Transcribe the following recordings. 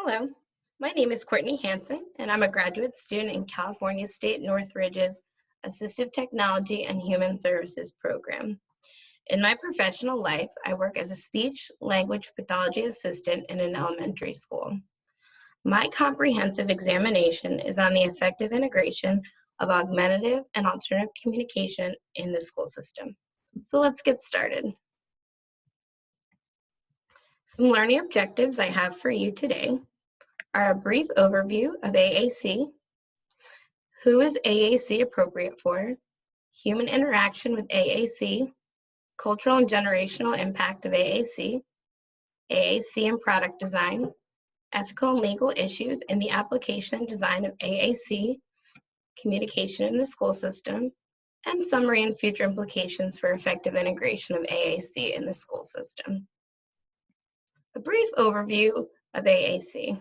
Hello, my name is Courtney Hansen, and I'm a graduate student in California State Northridge's Assistive Technology and Human Services program. In my professional life, I work as a speech language pathology assistant in an elementary school. My comprehensive examination is on the effective integration of augmentative and alternative communication in the school system. So let's get started. Some learning objectives I have for you today are a brief overview of AAC, who is AAC appropriate for, human interaction with AAC, cultural and generational impact of AAC, AAC and product design, ethical and legal issues in the application and design of AAC, communication in the school system, and summary and future implications for effective integration of AAC in the school system. A brief overview of AAC.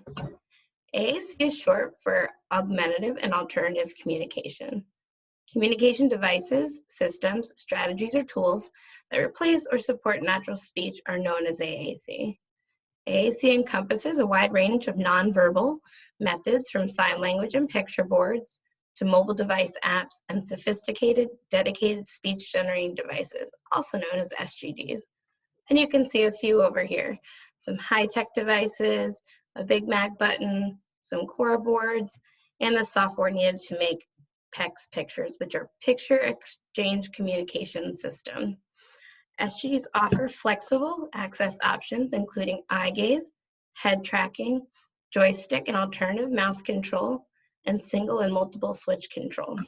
AAC is short for Augmentative and Alternative Communication. Communication devices, systems, strategies, or tools that replace or support natural speech are known as AAC. AAC encompasses a wide range of nonverbal methods from sign language and picture boards to mobile device apps and sophisticated, dedicated speech generating devices, also known as SGDs. And you can see a few over here. Some high-tech devices, a Big Mac button, some core boards, and the software needed to make PEX pictures, which are Picture Exchange Communication System. SGDs offer flexible access options, including eye gaze, head tracking, joystick and alternative mouse control, and single and multiple switch control.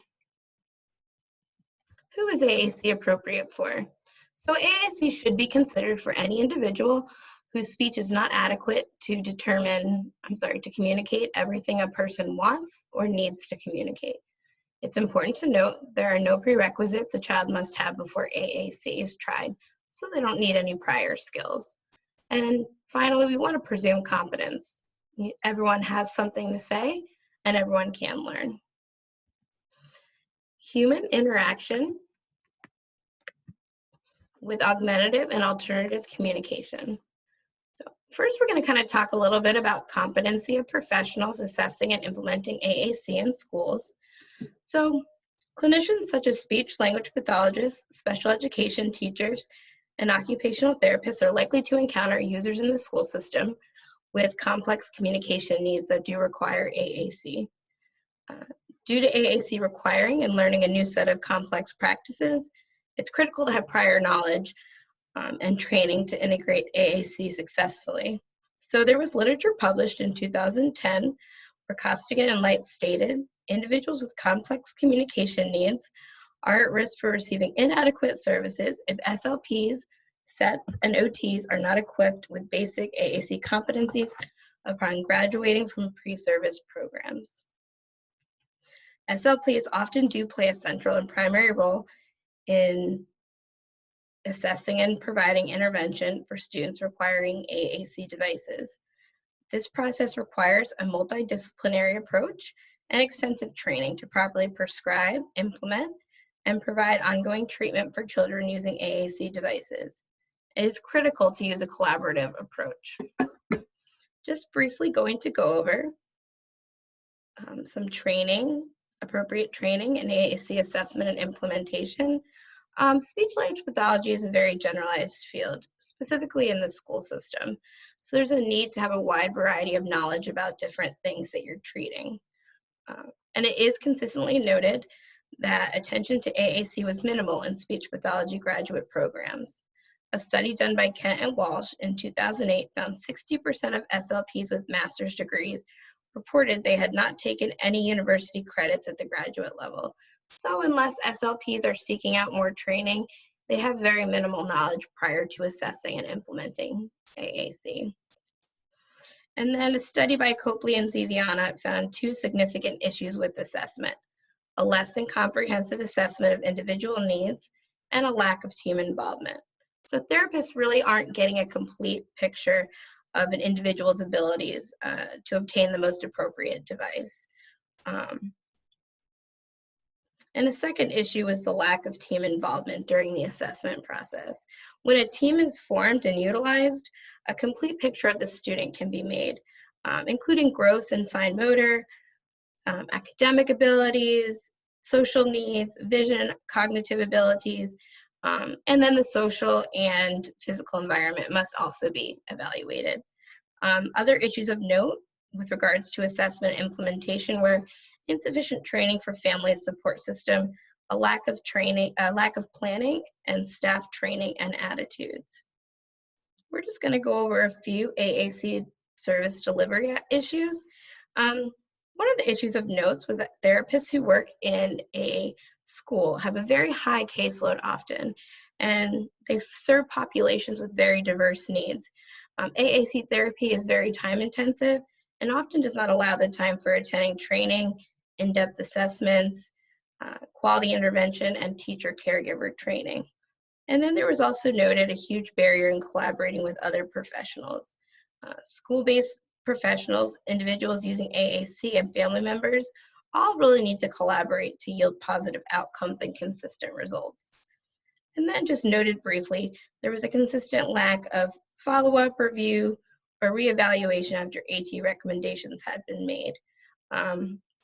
Who is AAC appropriate for? So AAC should be considered for any individual whose speech is not adequate to communicate everything a person wants or needs to communicate. It's important to note there are no prerequisites a child must have before AAC is tried, so they don't need any prior skills. And finally, we want to presume competence. Everyone has something to say, and everyone can learn. Human interaction with augmentative and alternative communication. So first, we're going to kind of talk a little bit about competency of professionals assessing and implementing AAC in schools. So clinicians such as speech language pathologists, special education teachers, and occupational therapists are likely to encounter users in the school system with complex communication needs that do require AAC. Due to AAC requiring and learning a new set of complex practices, it's critical to have prior knowledge and training to integrate AAC successfully. So there was literature published in 2010 where Costigan and Light stated, individuals with complex communication needs are at risk for receiving inadequate services if SLPs, SETs, and OTs are not equipped with basic AAC competencies upon graduating from pre-service programs. SLPs often do play a central and primary role in assessing and providing intervention for students requiring AAC devices. This process requires a multidisciplinary approach and extensive training to properly prescribe, implement, and provide ongoing treatment for children using AAC devices. It is critical to use a collaborative approach. Just briefly going to go over some training, appropriate training in AAC assessment and implementation. Speech language pathology is a very generalized field, specifically in the school system. So there's a need to have a wide variety of knowledge about different things that you're treating. And it is consistently noted that attention to AAC was minimal in speech pathology graduate programs. A study done by Kent and Walsh in 2008 found 60% of SLPs with master's degrees reported they had not taken any university credits at the graduate level. So unless SLPs are seeking out more training, they have very minimal knowledge prior to assessing and implementing AAC. And then a study by Copley and Ziviana found two significant issues with assessment: a less than comprehensive assessment of individual needs and a lack of team involvement. So therapists really aren't getting a complete picture of an individual's abilities to obtain the most appropriate device. And the second issue is the lack of team involvement during the assessment process. When a team is formed and utilized, a complete picture of the student can be made. including gross and fine motor, academic abilities, social needs, vision, cognitive abilities, and then the social and physical environment must also be evaluated. Other issues of note with regards to assessment implementation were insufficient training for family support system, a lack of training, a lack of planning, and staff training and attitudes. We're just going to go over a few AAC service delivery issues. One of the issues of notes was that therapists who work in a school have a very high caseload often, and they serve populations with very diverse needs. AAC therapy is very time intensive and often does not allow the time for attending training, in-depth assessments, quality intervention, and teacher caregiver training. And then there was also noted a huge barrier in collaborating with other professionals. School-based professionals, individuals using AAC, and family members all really need to collaborate to yield positive outcomes and consistent results. And then just noted briefly, there was a consistent lack of follow-up, review, or reevaluation after AT recommendations had been made.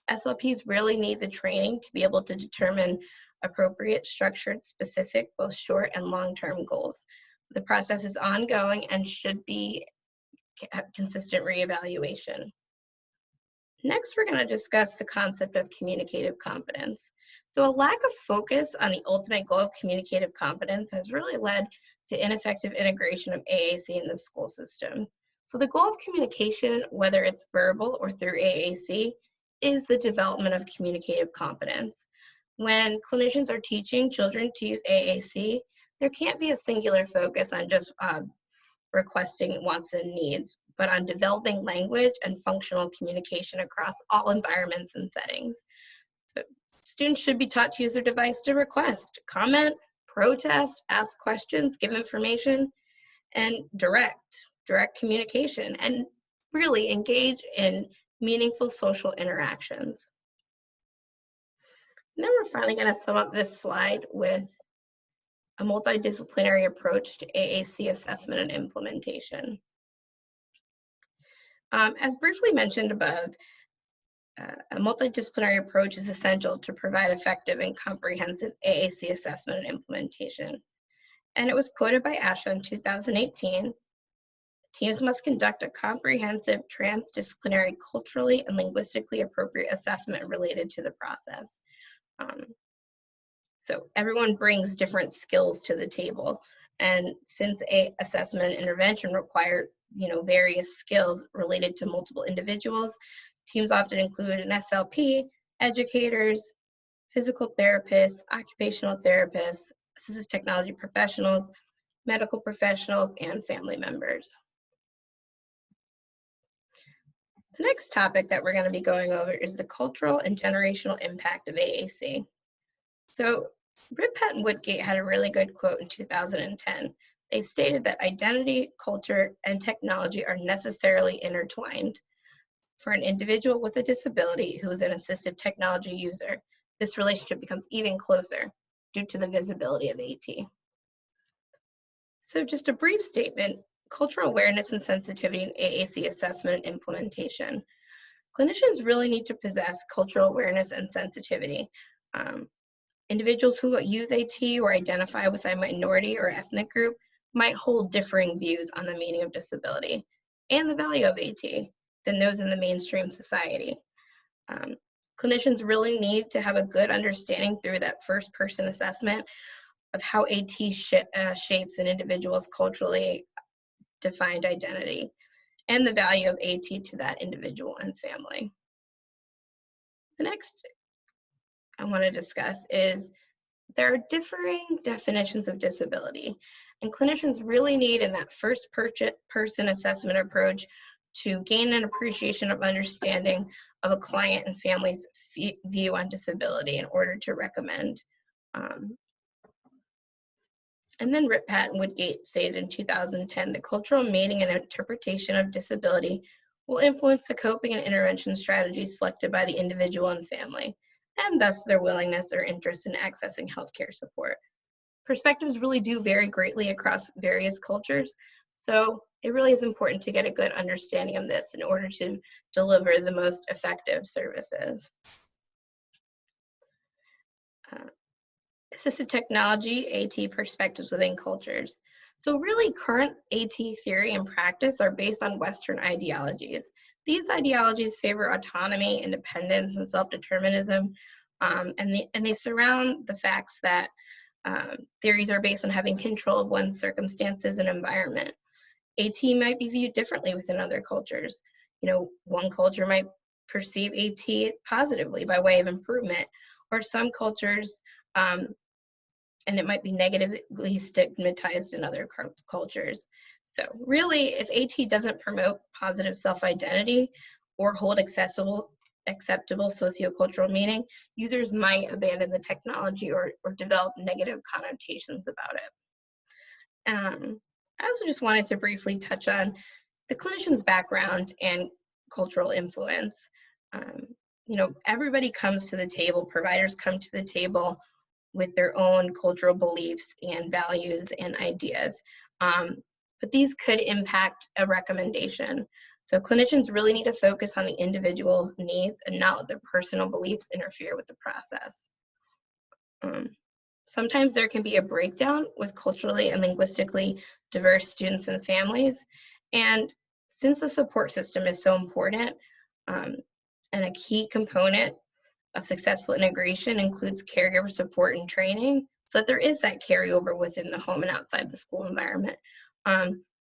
SLPs really need the training to be able to determine appropriate, structured, specific, both short and long-term goals. The process is ongoing and should be consistent reevaluation. Next, we're going to discuss the concept of communicative competence. So a lack of focus on the ultimate goal of communicative competence has really led to ineffective integration of AAC in the school system. So the goal of communication, whether it's verbal or through AAC, is the development of communicative competence. When clinicians are teaching children to use AAC, there can't be a singular focus on just requesting wants and needs, but on developing language and functional communication across all environments and settings. So students should be taught to use their device to request, comment, protest, ask questions, give information, and direct communication, and really engage in meaningful social interactions. And then we're finally going to sum up this slide with a multidisciplinary approach to AAC assessment and implementation. As briefly mentioned above, a multidisciplinary approach is essential to provide effective and comprehensive AAC assessment and implementation. And it was quoted by ASHA in 2018, teams must conduct a comprehensive, transdisciplinary, culturally and linguistically appropriate assessment related to the process. So everyone brings different skills to the table. And since assessment and intervention require various skills related to multiple individuals, teams often include an SLP, educators, physical therapists, occupational therapists, assistive technology professionals, medical professionals, and family members. The next topic that we're going to be going over is the cultural and generational impact of AAC. So Rippat and Woodgate had a really good quote in 2010. They stated that identity, culture, and technology are necessarily intertwined. For an individual with a disability who is an assistive technology user, this relationship becomes even closer due to the visibility of AT. So just a brief statement, cultural awareness and sensitivity in AAC assessment and implementation. Clinicians really need to possess cultural awareness and sensitivity. Individuals who use AT or identify with a minority or ethnic group might hold differing views on the meaning of disability and the value of AT than those in the mainstream society. Clinicians really need to have a good understanding through that first-person assessment of how AT shapes an individual's culturally defined identity and the value of AT to that individual and family. The next I want to discuss is there are differing definitions of disability, and clinicians really need in that first person assessment approach to gain an appreciation of understanding of a client and family's view on disability in order to recommend. And then Rippat and Woodgate stated in 2010, the cultural meaning and interpretation of disability will influence the coping and intervention strategies selected by the individual and family, and thus their willingness or interest in accessing healthcare support. Perspectives really do vary greatly across various cultures, So it really is important to get a good understanding of this in order to deliver the most effective services. Uh, Assistive technology, AT perspectives within cultures. So really current AT theory and practice are based on Western ideologies. These ideologies favor autonomy, independence, and self-determinism, and they surround the facts that theories are based on having control of one's circumstances and environment. AT might be viewed differently within other cultures. You know, one culture might perceive AT positively by way of improvement, or some cultures, and it might be negatively stigmatized in other cultures. So really, if AT doesn't promote positive self-identity or hold acceptable sociocultural meaning, users might abandon the technology or develop negative connotations about it. I also just wanted to briefly touch on the clinician's background and cultural influence. You know, everybody comes to the table, providers come to the table with their own cultural beliefs and values and ideas. But these could impact a recommendation. So clinicians really need to focus on the individual's needs and not let their personal beliefs interfere with the process. Sometimes there can be a breakdown with culturally and linguistically diverse students and families. And since the support system is so important, and a key component of successful integration includes caregiver support and training, so that there is that carryover within the home and outside the school environment.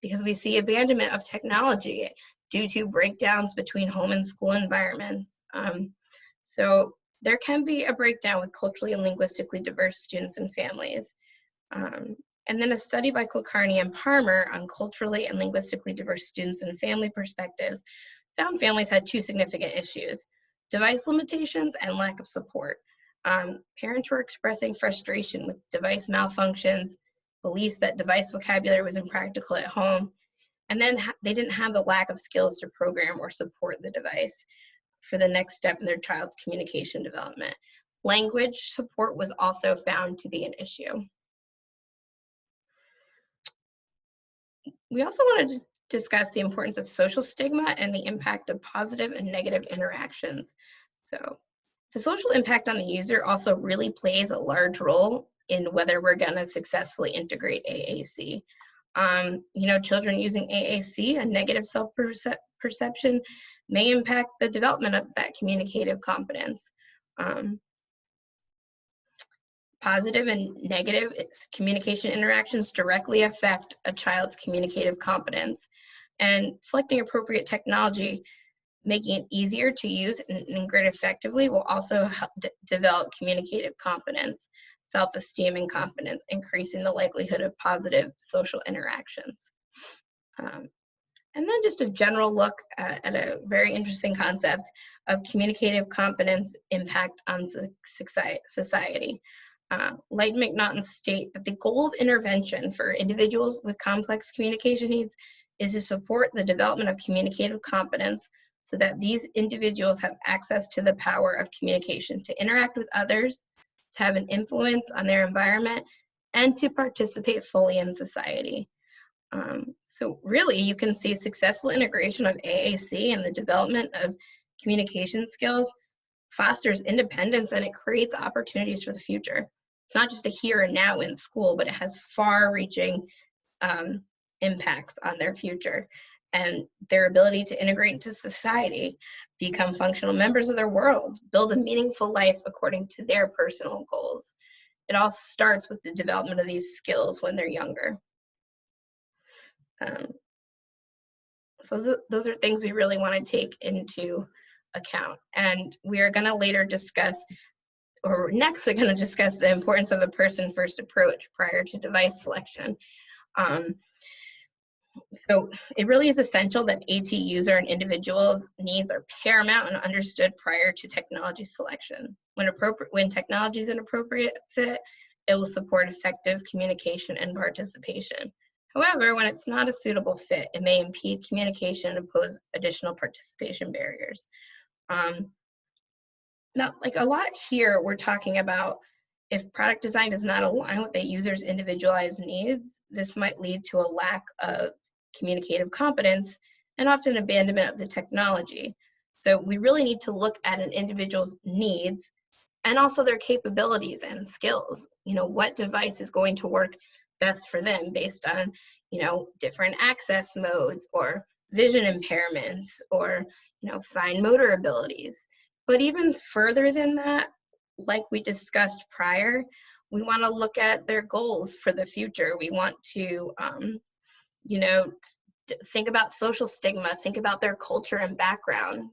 Because we see abandonment of technology due to breakdowns between home and school environments. So there can be a breakdown with culturally and linguistically diverse students and families. And then a study by Kulkarni and Palmer on culturally and linguistically diverse students and family perspectives found families had two significant issues: device limitations and lack of support. Parents were expressing frustration with device malfunctions, beliefs that device vocabulary was impractical at home, and then they didn't have the lack of skills to program or support the device for the next step in their child's communication development. Language support was also found to be an issue. We also wanted to discuss the importance of social stigma and the impact of positive and negative interactions. So the social impact on the user also really plays a large role in whether we're going to successfully integrate AAC. You know, children using AAC, a negative self-perception, may impact the development of that communicative competence. Positive and negative communication interactions directly affect a child's communicative competence. And selecting appropriate technology, making it easier to use and integrate effectively, will also help develop communicative competence, self-esteem, and confidence, increasing the likelihood of positive social interactions. And then just a general look at a very interesting concept of communicative competence impact on society. Light and McNaughton state that the goal of intervention for individuals with complex communication needs is to support the development of communicative competence so that these individuals have access to the power of communication, to interact with others, to have an influence on their environment, and to participate fully in society. So really, you can see successful integration of AAC and the development of communication skills fosters independence, and it creates opportunities for the future. It's not just a here and now in school, but it has far-reaching impacts on their future and their ability to integrate into society, become functional members of their world, build a meaningful life according to their personal goals. It all starts with the development of these skills when they're younger. So those are things we really want to take into account. And we are going to later discuss, or next we're going to discuss, the importance of a person-first approach prior to device selection. So it really is essential that AT user and individuals' needs are paramount and understood prior to technology selection. When technology is an appropriate fit, it will support effective communication and participation. However, when it's not a suitable fit, it may impede communication and pose additional participation barriers. Now, like a lot here, we're talking about if product design does not align with the user's individualized needs, this might lead to a lack of communicative competence, and often abandonment of the technology. So we really need to look at an individual's needs and also their capabilities and skills. What device is going to work best for them based on, different access modes or vision impairments or, fine motor abilities. But even further than that, like we discussed prior, we want to look at their goals for the future. We want to, think about social stigma, think about their culture and background.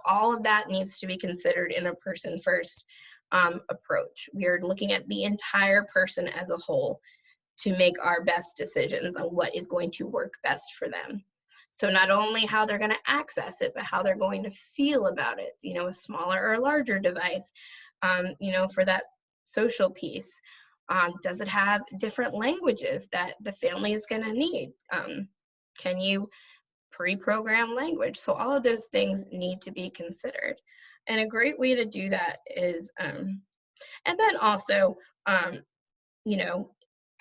All of that needs to be considered in a person first approach. We are looking at the entire person as a whole to make our best decisions on what is going to work best for them. So not only how they're going to access it, but how they're going to feel about it, a smaller or larger device, for that social piece. Does it have different languages that the family is going to need? Can you pre-program language? So all of those things need to be considered. And a great way to do that is, and then also,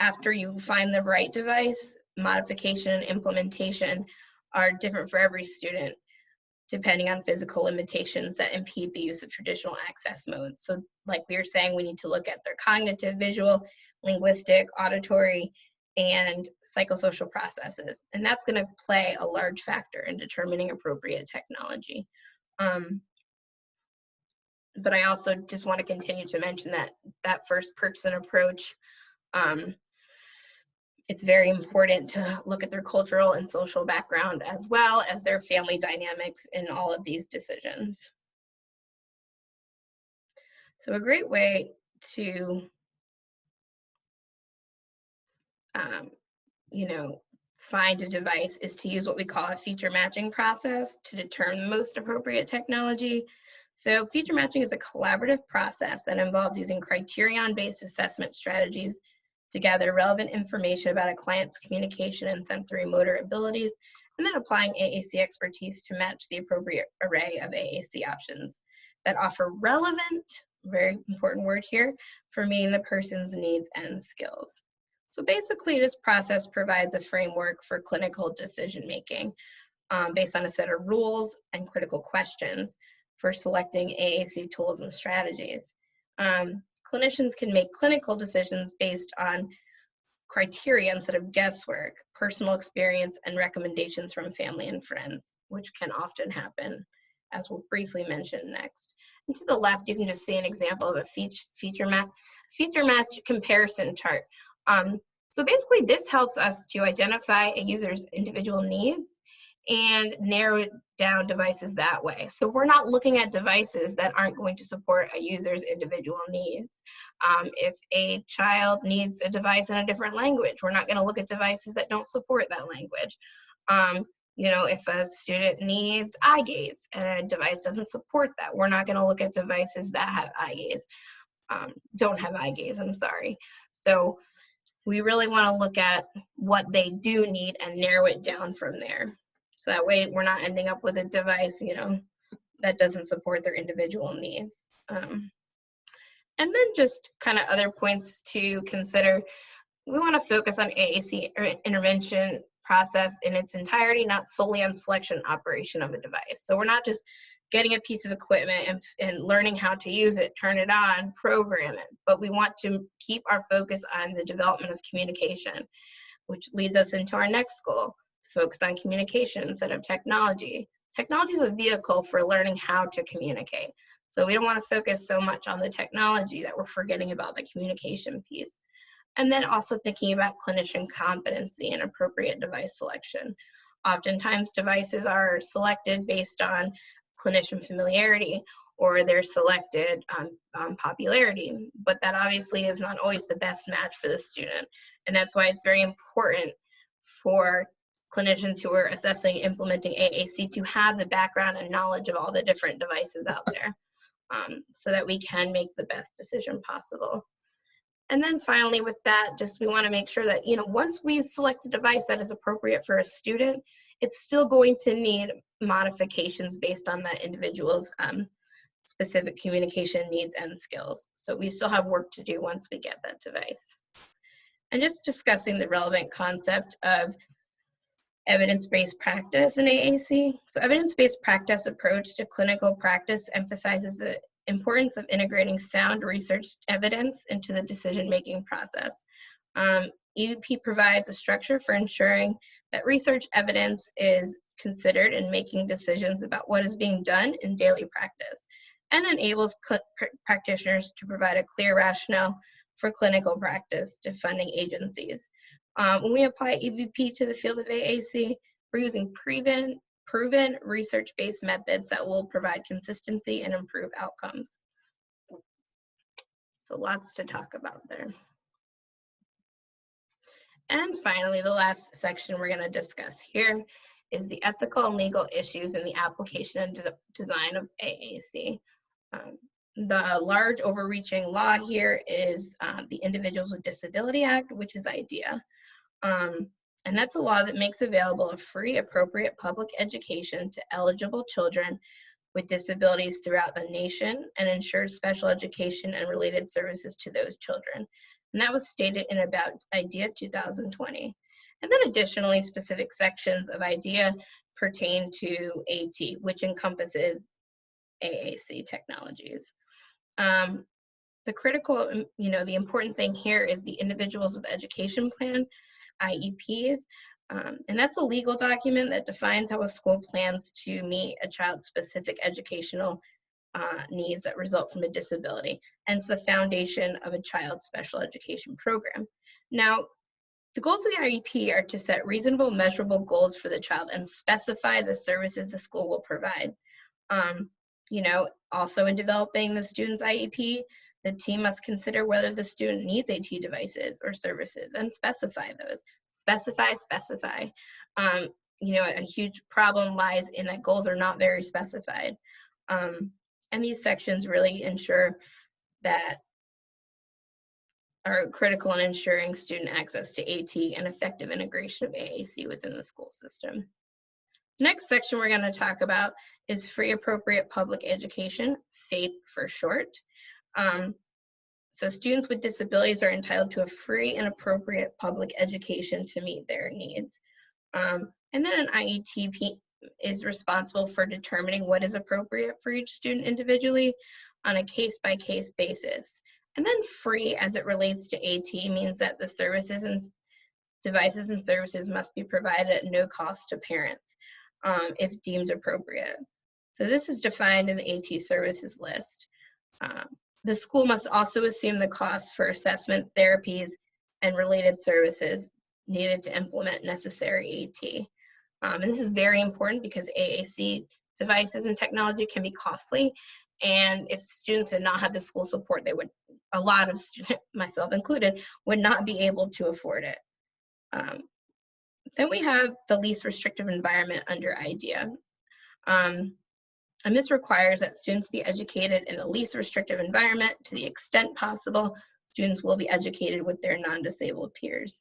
after you find the right device, modification and implementation are different for every student, depending on physical limitations that impede the use of traditional access modes. So like we were saying, we need to look at their cognitive, visual, linguistic, auditory, and psychosocial processes. And that's going to play a large factor in determining appropriate technology. But I also just want to continue to mention that first person approach, it's very important to look at their cultural and social background as well as their family dynamics in all of these decisions. So a great way to, find a device is to use what we call a feature matching process to determine the most appropriate technology. So feature matching is a collaborative process that involves using criterion-based assessment strategies to gather relevant information about a client's communication and sensory motor abilities, and then applying AAC expertise to match the appropriate array of AAC options that offer relevant, very important word here, for meeting the person's needs and skills. So basically, this process provides a framework for clinical decision-making based on a set of rules and critical questions for selecting AAC tools and strategies. Clinicians can make clinical decisions based on criteria instead of guesswork, personal experience, and recommendations from family and friends, which can often happen, as we'll briefly mention next. And to the left, you can just see an example of a feature match comparison chart. So basically, this helps us to identify a user's individual needs and narrow down devices that way. So we're not looking at devices that aren't going to support a user's individual needs. If a child needs a device in a different language, we're not going to look at devices that don't support that language. If a student needs eye gaze and a device doesn't support that, we're not going to look at devices that have eye gaze, don't have eye gaze, I'm sorry. So we really want to look at what they do need and narrow it down from there. So that way we're not ending up with a device, that doesn't support their individual needs. And then just kind of other points to consider. We want to focus on AAC intervention process in its entirety, not solely on selection operation of a device. So we're not just getting a piece of equipment and learning how to use it, turn it on, program it, but we want to keep our focus on the development of communication, which leads us into our next goal, to focus on communication instead of technology. Technology is a vehicle for learning how to communicate. So we don't want to focus so much on the technology that we're forgetting about the communication piece. And then also thinking about clinician competency and appropriate device selection. Oftentimes devices are selected based on clinician familiarity, or they're selected on popularity, but that obviously is not always the best match for the student. And that's why it's very important for clinicians who are assessing and implementing AAC to have the background and knowledge of all the different devices out there, so that we can make the best decision possible. And then finally with that, we want to make sure that, once we select a device that is appropriate for a student, it's still going to need modifications based on that individual's specific communication needs and skills. So we still have work to do once we get that device. And just discussing the relevant concept of evidence-based practice in AAC. So evidence-based practice approach to clinical practice emphasizes the importance of integrating sound research evidence into the decision-making process. EVP provides a structure for ensuring that research evidence is considered in making decisions about what is being done in daily practice, and enables practitioners to provide a clear rationale for clinical practice to funding agencies. When we apply EVP to the field of AAC, we're using proven research-based methods that will provide consistency and improve outcomes. So lots to talk about there. And finally, the last section we're going to discuss here is the ethical and legal issues in the application and design of AAC. The large overreaching law here is the Individuals with Disability Act, which is IDEA. And that's a law that makes available a free, appropriate public education to eligible children with disabilities throughout the nation and ensures special education and related services to those children. And that was stated in about IDEA 2020. And then additionally, specific sections of IDEA pertain to AT, which encompasses AAC technologies. The critical, the important thing here is the Individuals with Education Plan, IEPs, and that's a legal document that defines how a school plans to meet a child's specific educational needs that result from a disability, and it's the foundation of a child's special education program. Now, the goals of the IEP are to set reasonable, measurable goals for the child and specify the services the school will provide. Also in developing the student's IEP, the team must consider whether the student needs AT devices or services and specify those. Specify. A huge problem lies in that goals are not very specified. And these sections really ensure that are critical in ensuring student access to AT and effective integration of AAC within the school system. Next section we're going to talk about is free appropriate public education, FAPE for short. So students with disabilities are entitled to a free and appropriate public education to meet their needs. And then an IETP is responsible for determining what is appropriate for each student individually on a case-by-case basis. And then free as it relates to AT means that the services and devices and services must be provided at no cost to parents if deemed appropriate. So this is defined in the AT services list. The school must also assume the cost for assessment, therapies, and related services needed to implement necessary AT. And this is very important because AAC devices and technology can be costly. And if students did not have the school support, they would, a lot of students, myself included, would not be able to afford it. Then we have the least restrictive environment under IDEA. And this requires that students be educated in the least restrictive environment. To the extent possible, students will be educated with their non-disabled peers.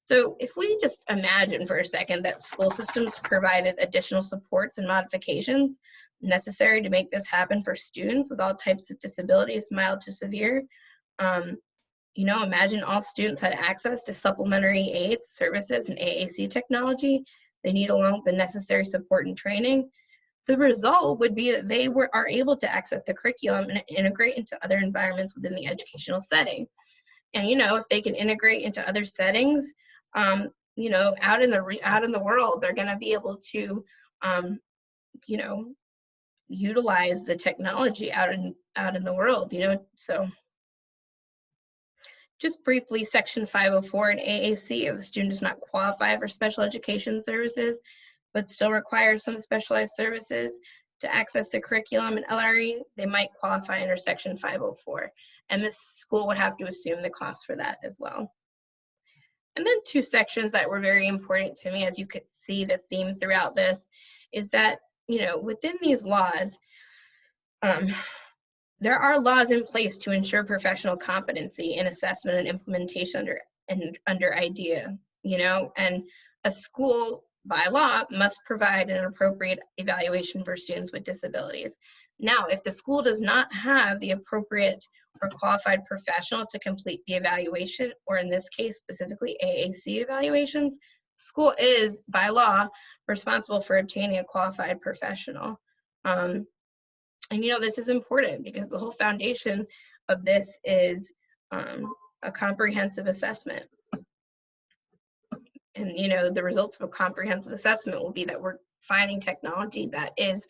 So if we just imagine for a second that school systems provided additional supports and modifications necessary to make this happen for students with all types of disabilities, mild to severe, imagine all students had access to supplementary aids, services, and AAC technology they need along with the necessary support and training. The result would be that they are able to access the curriculum and integrate into other environments within the educational setting. And if they can integrate into other settings, out in the world, they're going to be able to, utilize the technology out in the world. So just briefly, Section 504 in AAC, if a student does not qualify for special education services, but still requires some specialized services to access the curriculum and LRE, they might qualify under Section 504. And this school would have to assume the cost for that as well. And then two sections that were very important to me, as you could see the theme throughout this, is that, within these laws, there are laws in place to ensure professional competency in assessment and implementation under IDEA, and a school by law must provide an appropriate evaluation for students with disabilities. Now, if the school does not have the appropriate or qualified professional to complete the evaluation, or in this case specifically AAC evaluations, school is, by law, responsible for obtaining a qualified professional. And this is important because the whole foundation of this is a comprehensive assessment. And the results of a comprehensive assessment will be that we're finding technology that is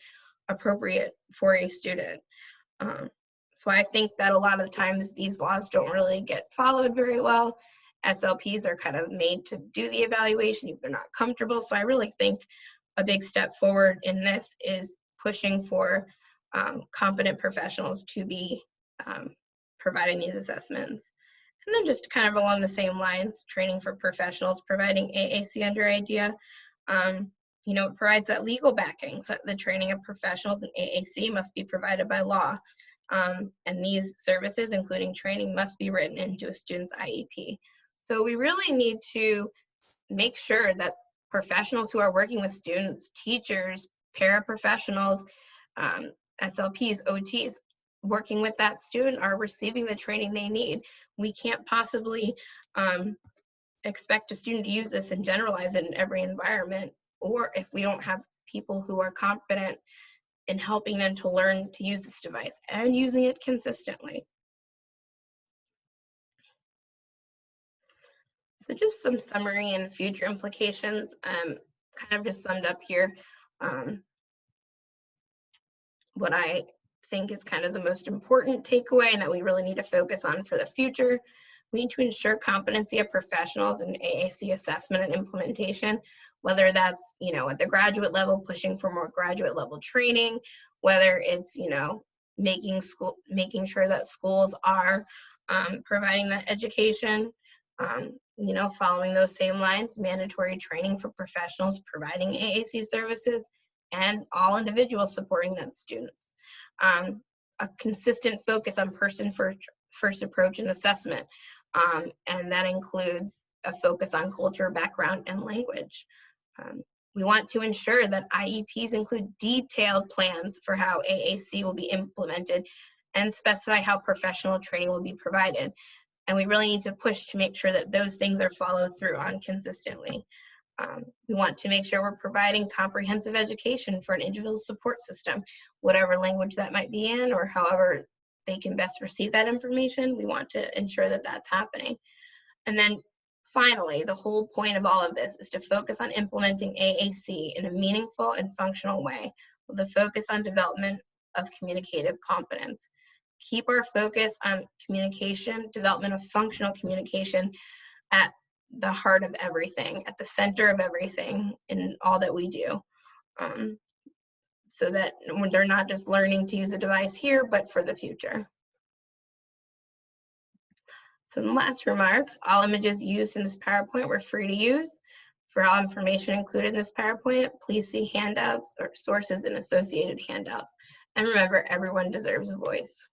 appropriate for a student. So I think that a lot of times these laws don't really get followed very well. SLPs are kind of made to do the evaluation if they're not comfortable. So I really think a big step forward in this is pushing for competent professionals to be providing these assessments. And then just kind of along the same lines, training for professionals, providing AAC under IDEA. It provides that legal backing. So the training of professionals in AAC must be provided by law. And these services, including training, must be written into a student's IEP. So we really need to make sure that professionals who are working with students, teachers, paraprofessionals, SLPs, OTs, working with that student are receiving the training they need. We can't possibly expect a student to use this and generalize it in every environment, or if we don't have people who are competent in helping them to learn to use this device and using it consistently. So just some summary and future implications, kind of just summed up here. What I think is kind of the most important takeaway and that we really need to focus on for the future. We need to ensure competency of professionals in AAC assessment and implementation, whether that's, at the graduate level, pushing for more graduate level training, whether it's, making sure that schools are providing that education, following those same lines, mandatory training for professionals providing AAC services, and all individuals supporting that students. A consistent focus on person-first approach and assessment, and that includes a focus on culture, background, and language. We want to ensure that IEPs include detailed plans for how AAC will be implemented and specify how professional training will be provided. And we really need to push to make sure that those things are followed through on consistently. We want to make sure we're providing comprehensive education for an individual support system, whatever language that might be in or however they can best receive that information. We want to ensure that that's happening. And then finally, the whole point of all of this is to focus on implementing AAC in a meaningful and functional way with a focus on development of communicative competence. Keep our focus on communication, development of functional communication at the heart of everything, at the center of everything in all that we do, so that they're not just learning to use a device here, but for the future. So the last remark, all images used in this PowerPoint were free to use. For all information included in this PowerPoint, please see handouts or sources and associated handouts. And remember, everyone deserves a voice.